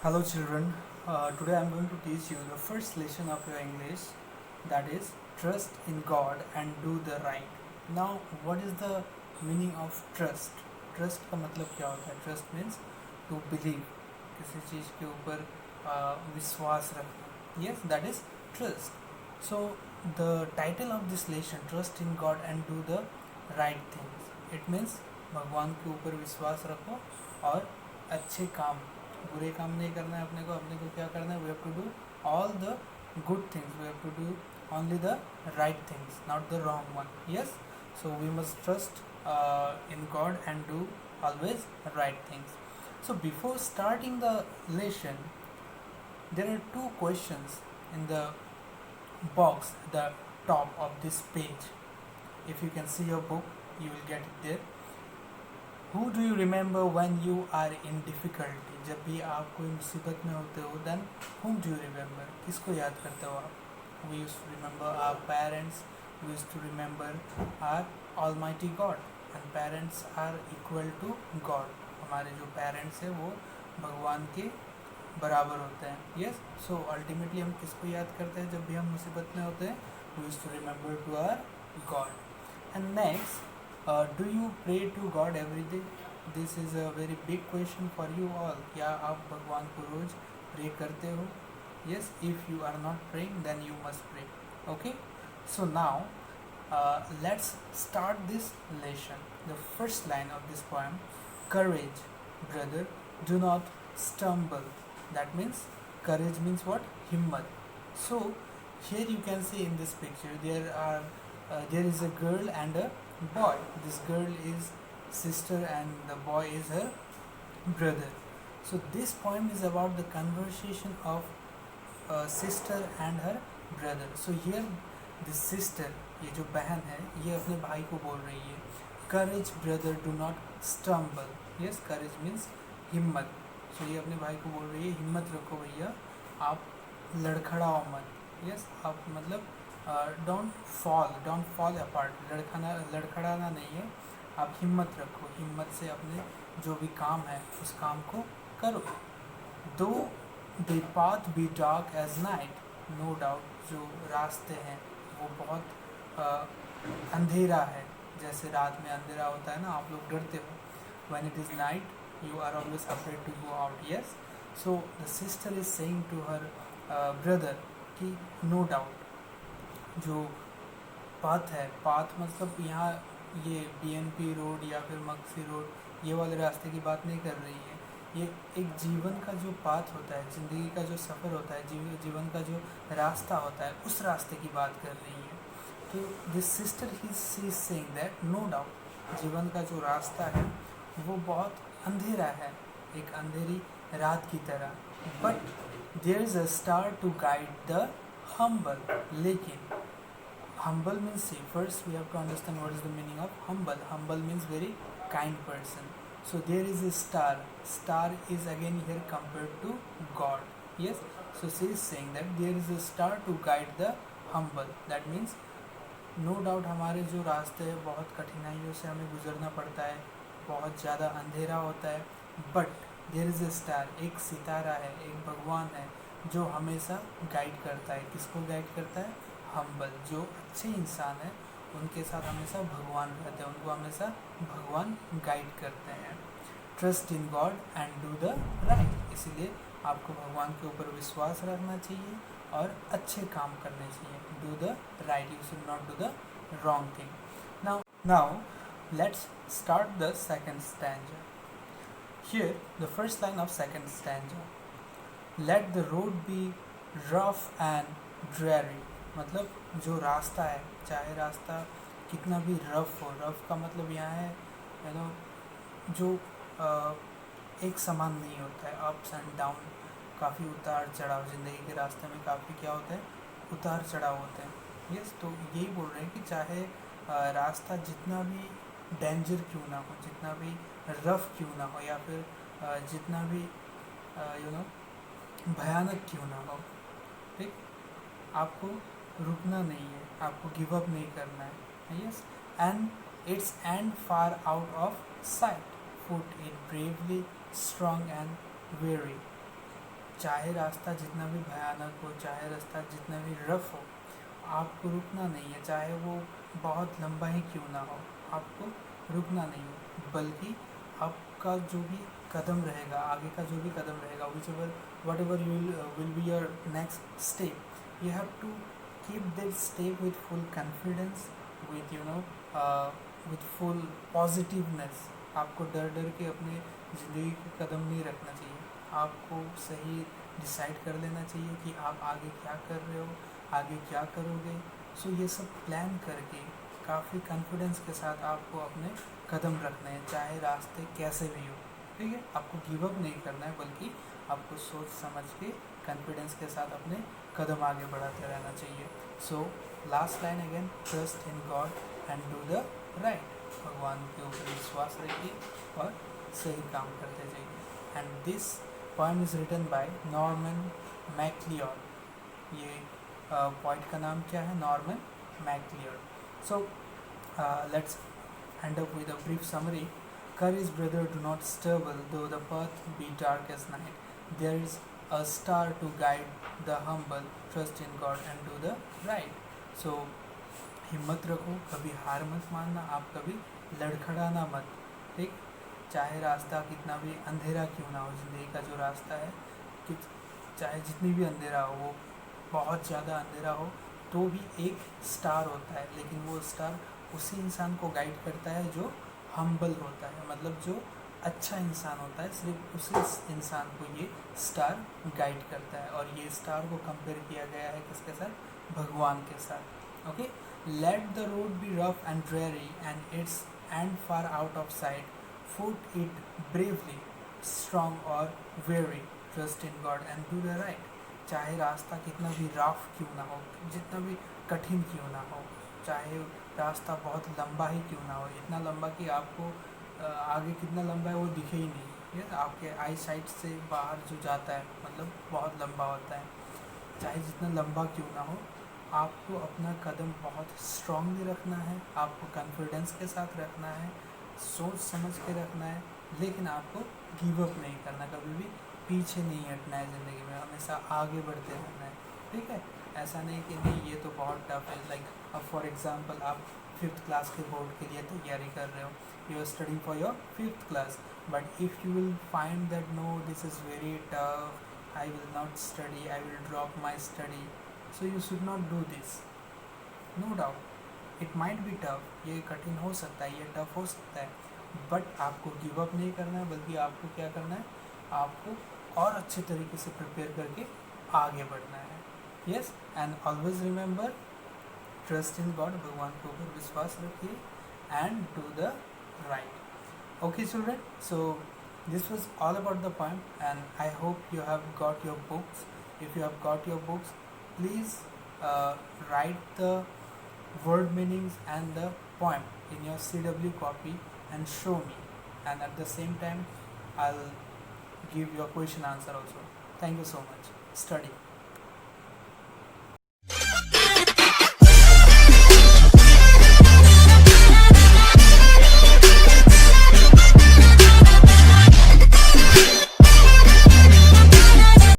Hello children, today I am going to teach you the first lesson of your English, that is trust in God and do the right. Now what is the meaning of trust? Trust का मतलब क्या होता है? Trust means to believe, किसी चीज़ के ऊपर विश्वास रखना. Yes, that is trust. So the title of this lesson, trust in God and do the right things. It means भगवान के ऊपर विश्वास रखो और अच्छे काम, बुरे काम नहीं करना है अपने को क्या करना है? We have to do all the good things, we have to do only the right things, not the wrong one. Yes, so we must trust in God and do always right things. So before starting the lesson, there are two questions in the box at the top of this page. If you can see your book, you will get it there. Who do you remember when you are in difficulty? जब भी आप कोई मुसीबत में होते हो, then whom do you remember? किसको याद करते हो आप? We used to remember our parents. We used to remember our Almighty God. And parents are equal to God. हमारे जो parents हैं वो भगवान के बराबर होते हैं. Yes, so ultimately हम किसको याद करते हैं जब भी हम मुसीबत में होते हैं? We used to remember to our God. And next, do you pray to God every day? This is a very big question for you all. क्या आप भगवान को रोज प्रे करते हो? Yes, if you are not praying, then you must pray. Okay, so now let's start this lesson. The first line of this poem: courage, brother, do not stumble. That means courage means what? Himmat. So here you can see in this picture there is a girl and a boy. This girl is sister and the boy is her brother. So this poem is about the conversation of sister and her brother. So here this sister, ये जो बहन है, ये अपने भाई को बोल रही है courage brother, do not stumble. Yes, courage means हिम्मत. So ये अपने भाई को बोल रही है हिम्मत रखो भैया, आप लड़खड़ाओ मत. Yes, आप मतलब डोंट फॉल अपार्ट. लड़खड़ाना नहीं है, आप हिम्मत रखो, हिम्मत से अपने जो भी काम है उस काम को करो. Though the path be dark as night, no doubt जो रास्ते हैं वो बहुत अंधेरा है, जैसे रात में अंधेरा होता है ना, आप लोग डरते हो. When it is night you are always afraid to go out. Yes, so the sister is saying to her brother कि no doubt जो पाथ है, पाथ मतलब यहाँ ये BNP रोड या फिर मक्सी रोड ये वाले रास्ते की बात नहीं कर रही है. ये एक जीवन का जो पाथ होता है, ज़िंदगी का जो सफ़र होता है, जीवन का जो रास्ता होता है, उस रास्ते की बात कर रही है. तो this sister he is saying that no doubt जीवन का जो रास्ता है वो बहुत अंधेरा है, एक अंधेरी रात की तरह. But there is a star to guide the humble. लेकिन humble means, see, first we have to understand what is the meaning of humble. Humble means very kind person. So there is a star. Star is again here compared to God. Yes, so she is saying that there is a star to guide the humble. That means no doubt हमारे जो रास्ते हैं बहुत कठिनाइयों से हमें गुजरना पड़ता है, बहुत ज़्यादा अंधेरा होता है, but there is a star, एक सितारा है, एक भगवान है जो हमेशा गाइड करता है. किसको गाइड करता है? हम्बल, जो अच्छे इंसान हैं उनके साथ हमेशा भगवान रहते हैं, उनको हमेशा भगवान गाइड करते हैं. Trust in God and do the right. इसीलिए आपको भगवान के ऊपर विश्वास रखना चाहिए और अच्छे काम करने चाहिए. Do the right, you should not do the wrong thing. Now let's start the second stanza. Here the first line of second stanza: let the road be rough and dreary. मतलब जो रास्ता है, चाहे रास्ता कितना भी रफ़ हो, rough का मतलब यहाँ है यू नो जो एक समान नहीं होता है, अप्स एंड डाउन, काफ़ी उतार चढ़ाव. ज़िंदगी के रास्ते में काफ़ी क्या होता है? उतार चढ़ाव होते हैं. यस, तो यही बोल रहे हैं कि चाहे रास्ता जितना भी डेंजर क्यों ना हो, जितना भी रफ़ क्यों ना हो, या फिर जितना भी भयानक क्यों ना हो, ठीक, आपको रुकना नहीं है, आपको गिव अप नहीं करना है. Yes, and its end far out of sight, foot it bravely, strong and very. चाहे रास्ता जितना भी भयानक हो, चाहे रास्ता जितना भी रफ हो, आपको रुकना नहीं है। चाहे वो बहुत लंबा ही क्यों ना हो, आपको रुकना नहीं है, बल्कि आपका जो भी कदम रहेगा, आगे का जो भी कदम रहेगा, whichever whatever you will be your next step, you have to keep that step with full confidence, with with full positiveness. आपको डर डर के अपने ज़िंदगी को कदम नहीं रखना चाहिए। आपको सही डिसाइड कर लेना चाहिए कि आप आगे क्या कर रहे हो, आगे क्या करोगे। सो ये सब प्लान करके काफ़ी कॉन्फिडेंस के साथ आपको अपने कदम रखने हैं, चाहे रास्ते कैसे भी हो। ठीक है, आपको गिव अप नहीं करना है, बल्कि आपको सोच समझ के कॉन्फिडेंस के साथ अपने कदम आगे बढ़ाते रहना चाहिए। So last line again, trust in God and do the right. भगवान के ऊपर विश्वास रखिए और सही काम करते जाइए। And this poem is written by Norman MacLeod. ये पोइट का नाम क्या है? Norman MacLeod. So let's end up with a brief summary. Courage, brother, do not stumble, though the path be dark as night. There is a star to guide the humble. Trust in God and do the right. So, हिम्मत रखो, कभी हार मत मानना, आप कभी लड़खड़ाना मत। ठीक, चाहे रास्ता कितना भी अंधेरा क्यों ना हो, ज़िंदगी का जो रास्ता है, कि चाहे जितनी भी अंधेरा हो, वो बहुत ज़्यादा अंधेरा हो, तो भी एक स्टार होता है। लेकिन वो स्टार उसी इंसान को गाइड करता है जो हम्बल होता है, मतलब जो अच्छा इंसान होता है। सिर्फ उसी इंसान को ये स्टार गाइड करता है। और ये स्टार को कंपेयर किया गया है किसके साथ? भगवान के साथ। Okay, let the road be rough and dreary and its end far out of sight, foot it bravely, strong or weary, trust in God and do the right. चाहे रास्ता कितना भी रफ क्यों ना हो, जितना भी कठिन क्यों ना हो, चाहे रास्ता बहुत लंबा ही क्यों ना हो, इतना लंबा कि आपको आगे कितना लंबा है वो दिखे ही नहीं, ये आपके आई साइट से बाहर जो जाता है, मतलब बहुत लंबा होता है। चाहे जितना लंबा क्यों ना हो, आपको अपना कदम बहुत स्ट्रांगली रखना है, आपको कॉन्फिडेंस के साथ रखना है, सोच समझ के रखना है, लेकिन आपको गिव अप नहीं करना, कभी भी पीछे नहीं हटना है। ज़िंदगी में हमेशा आगे बढ़ते रहना है। ठीक है, ऐसा नहीं कि नहीं ये तो बहुत टफ है। लाइक अब फॉर एग्जांपल आप 5th क्लास के बोर्ड के लिए तैयारी कर रहे हो, you are studying for your 5th class, but if you will find that no this is very tough, I will not study, I will drop my study. So you should not do this. No doubt, it might be tough. ये कठिन हो सकता है, ये tough हो सकता है, but आपको गिव अप नहीं करना है, बल्कि आपको क्या करना है? आपको और अच्छे तरीके से प्रिपेयर करके आगे बढ़ना है। Yes, and always remember, trust in God, भगवान के ऊपर विश्वास रखिए, and do the right. Okay children, so this was all about the poem, and I hope you have got your books. If you have got your books, please write the word meanings and the poem in your CW copy and show me, and at the same time I'll give your question answer also. Thank you so much. Study.